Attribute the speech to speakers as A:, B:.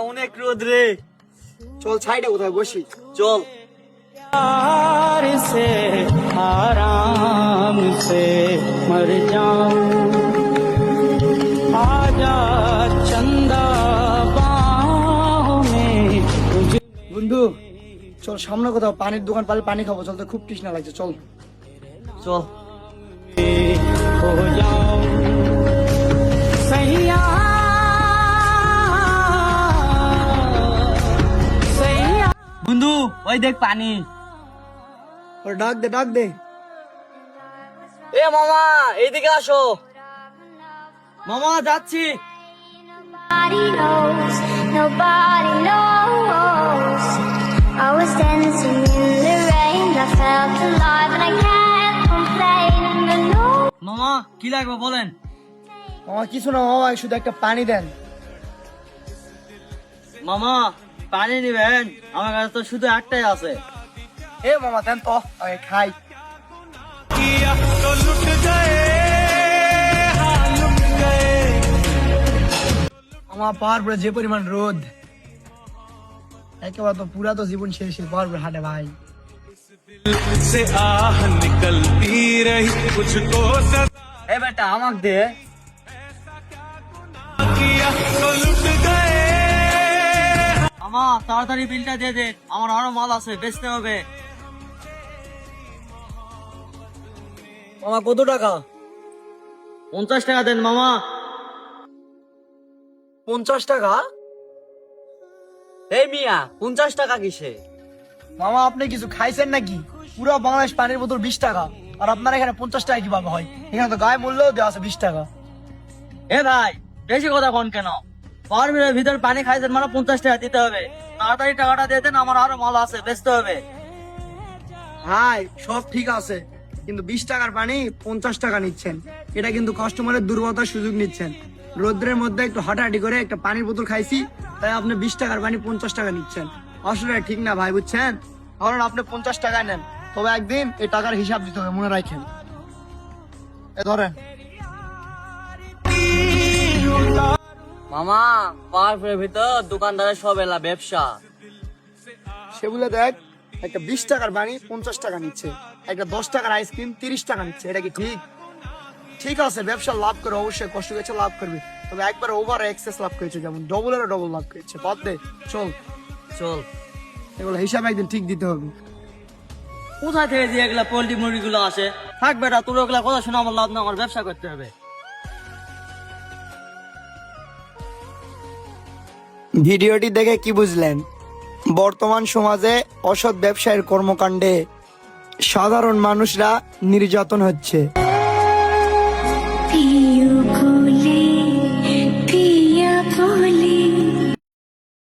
A: অনেক রোদ রে।
B: চল সাইডে কোথায় বসি।
A: চল।
C: प्यार से आराम से मर जाऊं आजा चंदा बाहों में तुझे
B: বন্ধু চল সামনে কোথাও পানির দোকান পালে পানি খাবো। চল তো খুব তৃষ্ণা লাগছে। চল
A: চল।
C: खो जाऊं सैया सैया
A: বন্ধু ওই দেখ পানি।
B: ওর ডাক দে ডাক দে।
A: এ মামা এইদিকে আসো। মামা যাচ্ছি।
D: Nobody knows, nobody knows. I was dancing in the rain, I felt alive and I can't complain. No.
A: মামা কি লাগবে বলেন।
B: মামা কিছু না মামা, শুধু একটা পানি দেন।
A: মামা পানি নিবেন? আমার কাছে তো শুধু একটাই আছে।
B: এ মামা দেন তো আগে খাই।
C: किया तो लुट गए हाँ लुट गए
B: আমার পাহাড় পরে যে পরিমাণ রোদ, একেবারে তো পুরা তো জীবন শেষ। পাহাড় পরে হাঁটে ভাই।
C: से आह निकलती रही कुछको सजा
A: এ বেটা আমাক দে।
C: किया तो लुट गए
A: মামা তাড়াতাড়ি বিলটা দিয়ে দে, আমার আরো মাল আছে বেচতে হবে। মামা কত টাকা? 50 টাকা দেন মামা।
B: 50 টাকা?
A: এই মিয়া 50 টাকা কিসে?
B: মামা আপনি কিছু খাইছেন নাকি? পুরো বাংলাদেশ পানির বোতল 20 টাকা, আর আপনার এখানে 50 টাকা কিভাবে হয়? এখানে তো গায়ে মূল্য দেওয়া আছে 20 টাকা।
A: এ ভাই বেশি কথা কোন কেন? ফার্মের ভিতর পানি খাইছেন মানে 50 টাকা দিতে হবে। তাড়াতাড়ি টাকাটা দিয়ে দেন, আমার আরো মাল আছে বেচতে হবে।
B: ভাই সব ঠিক আছে, কিন্তু 20 টাকার পানি 50 টাকা নিচ্ছেন, এটা কিন্তু কাস্টমারের দুর্বলতার সুযোগ নিচ্ছেন। রোদ্রের মধ্যে একটু হাঁটাহাঁটি করে একটা পানির বোতল খাইছি, তাই আপনি 20 টাকার পানি 50 টাকা নিচ্ছেন। আসলে ঠিক না ভাই, বুঝছেন? কারণ আপনি 50 টাকা নেন, তবে একদিন এই টাকার হিসাব দিতে হবে, মনে রাখেন। এ ধরেন।
A: মামা পার্কের ভিতর দোকানদারের সব এলা ব্যবসা।
B: সেগুলো দেখ, একটা 20 টাকার পানি 50 টাকা নিচ্ছে, একটা 10 টাকার আইসক্রিম 30 টাকা নিচ্ছে, এটা কি ঠিক? ঠিক আছে, ব্যবসা লাভ করে অবশ্যই, কষ্ট করেছে লাভ করবে, তবে একবার ওভার এক্সেস লাভ করেছে, যেমন ডবলেরও ডবল লাভ করেছে। বাদ দে, চল
A: চল।
B: এগুলো হিসাব একদিন ঠিক দিতে হবে।
A: কোথায় থেকে দিয়ে এগুলা পোল্ট্রি মুরগি গুলো আসে? থাক বেটা, তোর ওগুলা কথা শুনে আমার লাভ না, আমার ব্যবসা করতে হবে।
B: ভিডিওটি দেখে কি বুঝলেন? বর্তমান সমাজে অসৎ ব্যবসায়ের কর্মকাণ্ডে সাধারণ মানুষরা নির্যাতন হচ্ছে।
D: You could